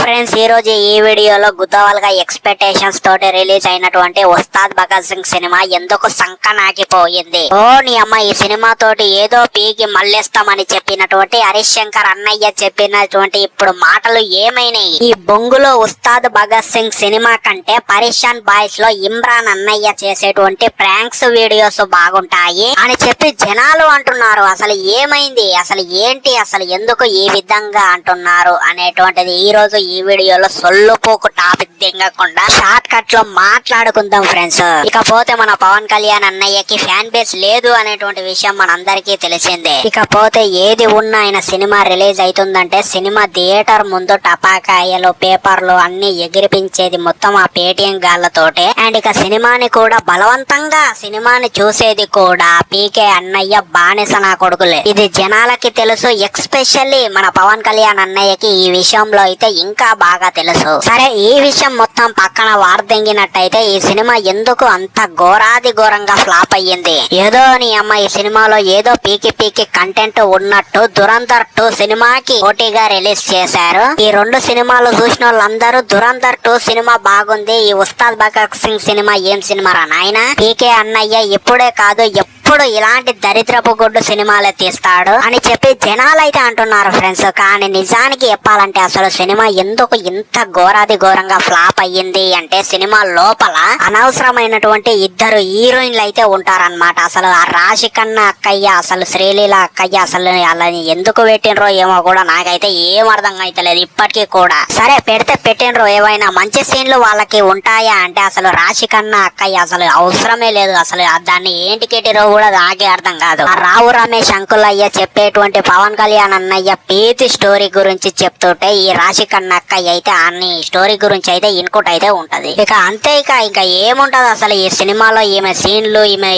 Friends, ఈ రోజు ఈ వీడియోలో గుద్దవాల్గా ఎక్స్పెక్టేషన్స్ తోటి రిలీజ్ అయినటువంటి ఉస్తాద్ భగత్ సింగ్ సినిమా ఎందుకు సంకనాకిపోయింది. నీ అమ్మ ఈ సినిమా తోటి ఏదో పీకి మళ్ళేస్తామని చెప్పినటువంటి హరీష్ శంకర్ అన్నయ్య చెప్పినటువంటి ఇప్పుడు మాటలు ఏమైనాయి? ఈ బొంగులో ఉస్తాద్ భగత్ సింగ్ సినిమా కంటే పరేషాన్ బాయ్స్ లో ఇమ్రాన్ అన్నయ్య చేసేటువంటి ప్రాంక్స్ వీడియోస్ బాగుంటాయి అని చెప్పి జనాలు అంటున్నారు. అసలు ఏమైంది, అసలు ఏంటి, అసలు ఎందుకు ఈ విధంగా అంటున్నారు అనేటువంటిది ఈ రోజు ఈ వీడియోలో సొల్లుపోకు టాపిక్ దింగకుండా షార్ట్ కట్ లో మాట్లాడుకుందాం ఫ్రెండ్స్. ఇకపోతే మన పవన్ కళ్యాణ్ అన్నయ్యకి ఫ్యాన్ బేస్ లేదు అనేటువంటి విషయం మనందరికీ తెలిసిందే. ఇకపోతే ఏది ఉన్నా ఆయన సినిమా రిలీజ్ అవుతుందంటే సినిమా థియేటర్ ముందు టపాకాయలు పేపర్లు అన్ని ఎగిరిపించేది మొత్తం ఆ పేటిఎం గాళ్లతోటే. అండ్ ఇక సినిమాని కూడా బలవంతంగా సినిమాని చూసేది కూడా పీకే అన్నయ్య బానిస నా కొడుకులే. ఇది జనాలకి తెలుసు. ఎక్స్పెషల్లీ మన పవన్ కళ్యాణ్ అన్నయ్యకి ఈ విషయంలో అయితే ఇంకా బాగా తెలుసు. సరే, ఈ విషయం మొత్తం పక్కన వార్దెంగినట్టయితే ఈ సినిమా ఎందుకు అంత ఘోరాది ఘోరంగా ఫ్లాప్ అయ్యింది? ఏదో నీ అమ్మ ఈ సినిమాలో ఏదో పీకి కంటెంట్ ఉన్నట్టు దురంధర్ 2 సినిమాకి పోటీగా రిలీజ్ చేశారు. ఈ 2 సినిమాలు చూసిన వాళ్ళందరూ దురంధర్ 2 సినిమా బాగుంది, ఈ ఉస్తాద్ భగత్ సింగ్ సినిమా ఏం సినిమా రా నాయనా, పీకే అన్నయ్య ఇప్పుడే కాదు ఎప్పుడు ఇలాంటి దరిద్రపు గుడ్డు సినిమాలే తీస్తాడు అని చెప్పి జనాలైతే అంటున్నారు ఫ్రెండ్స్. కానీ నిజానికి చెప్పాలంటే అసలు సినిమా ఎందుకు ఇంత ఘోరాది ఘోరంగా ఫ్లాప్ అయ్యింది అంటే సినిమా లోపల అనవసరమైనటువంటి 2 హీరోయిన్లు అయితే ఉంటారన్నమాట. అసలు ఆ రాశికన్న అక్కయ్య, అసలు శ్రీలీల అక్కయ్య అసలు అలా ఎందుకు పెట్టినరో ఏమో కూడా నాకైతే ఏం అర్థం అయితలేదు ఇప్పటికీ కూడా. సరే, పెడితే పెట్టినరో ఏవైనా మంచి సీన్లు వాళ్ళకి ఉంటాయా అంటే అసలు రాశికన్న అక్కయ్య అసలు అవసరమే లేదు. అసలు దాన్ని ఏంటి కెట్టిరో కూడా నాకే అర్థం కాదు. ఆ రావు రమేష్ అంకులయ్య చెప్పేటువంటి పవన్ కళ్యాణ్ అన్నయ్య పీతి స్టోరీ గురించి చెప్తుంటే ఈ రాశికన్న అక్కయ్య అయితే అన్ని స్టోరీ గురించి అయితే ఇన్పుట్ అయితే ఉంటది. ఇక అంతే, ఇంకా ఏముంటది అసలు ఈ సినిమాలో? ఈమె సీన్లు, ఈమె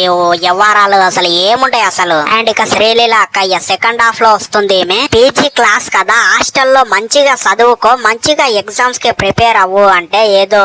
వ్యవహారాలు అసలు ఏముంటాయి అసలు? అండ్ ఇక శ్రీలీల అక్కయ్య సెకండ్ హాఫ్ లో వస్తుంది. ఈమె పీజీ క్లాస్ కదా, హాస్టల్లో మంచిగా చదువుకో, మంచిగా ఎగ్జామ్స్ కి ప్రిపేర్ అవ్వు అంటే ఏదో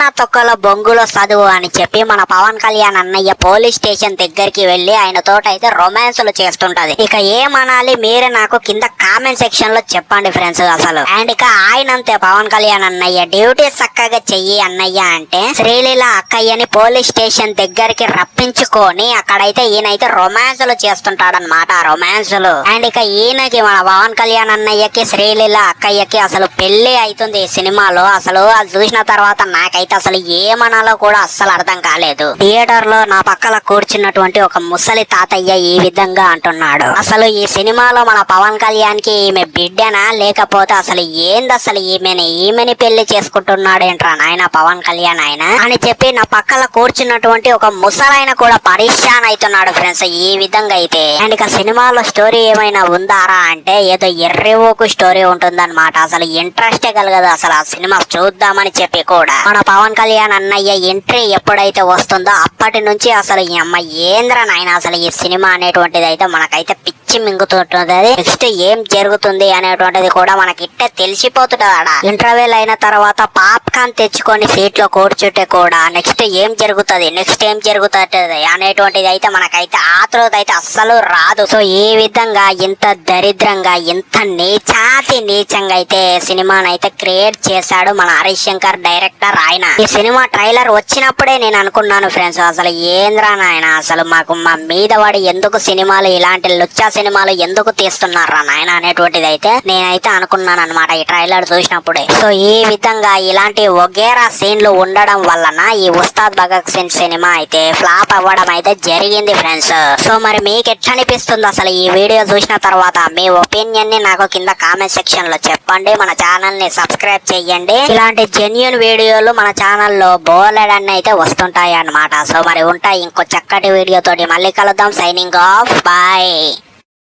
నా తొక్కలో బొంగులో చదువు అని చెప్పి మన పవన్ కళ్యాణ్ అన్నయ్య పోలీస్ స్టేషన్ దగ్గరికి వెళ్లి ఆయన తోట అయితే రొమాన్స్లు చేస్తుంటది. ఇక ఏమనాలి మీరే నాకు కింద కామెంట్ సెక్షన్ లో చెప్పండి ఫ్రెండ్స్ అసలు. అండ్ ఇక ఆయన అంతే పవన్ కళ్యాణ్ అన్నయ్య డ్యూటీ చక్కగా చెయ్యి అన్నయ్య అంటే శ్రీలీల అక్కయ్యని పోలీస్ స్టేషన్ దగ్గరికి రప్పించుకొని అక్కడైతే ఈయనైతే రొమాన్స్లు చేస్తుంటాడనమాట, రొమాన్స్లు. అండ్ ఇక ఈయనకి మన పవన్ కళ్యాణ్ అన్నయ్యకి శ్రీలీల అక్కయ్యకి అసలు పెళ్లి అవుతుంది ఈ సినిమాలో. అసలు అది చూసిన తర్వాత నాకైతే అసలు ఏమనాలో కూడా అస్సలు అర్థం కాలేదు. థియేటర్ లో నా పక్కల కూర్చున్నటువంటి ఒక ముసలి తాతయ్య ఈ విధంగా అంటున్నాడు, అసలు ఈ సినిమాలో మన పవన్ కళ్యాణ్ కి ఈమె బిడ్డనా లేకపోతే అసలు ఏంది, అసలు ఈమెని పెళ్లి చేసుకుంటున్నాడు ఏంట్రా నాయన పవన్ కళ్యాణ్ ఆయన అని చెప్పి నా పక్కల కూర్చున్నటువంటి ఒక ముసలైన కూడా పరేషాన్ అవుతున్నాడు ఫ్రెండ్స్ ఈ విధంగా అయితే. అండ్ ఇక సినిమాలో స్టోరీ ఏమైనా ఉందారా అంటే ఏదో ఎర్రేవోకు స్టోరీ ఉంటుందన్నమాట. అసలు ఇంట్రెస్టే కలగదు అసలు ఆ సినిమా చూద్దామని చెప్పి కూడా. మన పవన్ కళ్యాణ్ అన్నయ్య ఎంట్రీ ఎప్పుడైతే వస్తుందో అప్పటి నుంచి అసలు ఈ అమ్మ ఏంద్ర నాయన అసలు ఈ సినిమా అనేటువంటిది అయితే మనకైతే పిచ్చి మింగుతుంటది. నెక్స్ట్ ఏం జరుగుతుంది అనేటువంటిది కూడా మనకి ఇట్టే తెలిసిపోతుంటది. ఆడ ఇంటర్వెల్ అయిన తర్వాత పాప్కార్న్ తెచ్చుకొని సీట్ లో కూర్చుంటే కూడా నెక్స్ట్ ఏం జరుగుతుంది అనేటువంటిది అయితే మనకైతే ఆతృత అయితే అస్సలు రాదు. సో ఈ విధంగా ఇంత దరిద్రంగా ఇంత నీచంగా అయితే సినిమాని అయితే క్రియేట్ చేశాడు మన హరీష్ శంకర్ డైరెక్టర్. ఆయన ఈ సినిమా ట్రైలర్ వచ్చినప్పుడే నేను అనుకున్నాను ఫ్రెండ్స్, అసలు ఏంద్రా నాయన అసలు మాకు మా మీద వాడి ఎందుకు సినిమాలు ఇలాంటి లుచ్చా సినిమాలు ఎందుకు తీస్తున్నారా నాయన అనేటువంటిది అయితే నేనైతే అనుకున్నాను అనమాట ఈ ట్రైలర్ చూసినప్పుడే. సో ఈ విధంగా ఇలాంటి వగేరా సీన్లు ఉండడం వలన ఈ ఉస్తాద్ భగత్ సింగ్ సినిమా అయితే ఫ్లాప్ అవ్వడం అయితే జరిగింది ఫ్రెండ్స్. సో మరి మీకు ఎట్లా అనిపిస్తుంది అసలు ఈ వీడియో చూసిన తర్వాత? మీ ఒపీనియన్ ని నాకు కింద కామెంట్ సెక్షన్ లో చెప్పండి. మన ఛానల్ ని సబ్స్క్రైబ్ చేయండి. ఇలాంటి జెన్యూన్ వీడియోలు మన ఛానల్లో బోలెడన్ని అయితే వస్తుంటాయి అన్నమాట. సో మరి ఉంటాయి ఇంకో చక్కటి వీడియో తోటి మళ్ళీ కలుద్దాం. Signing off, bye.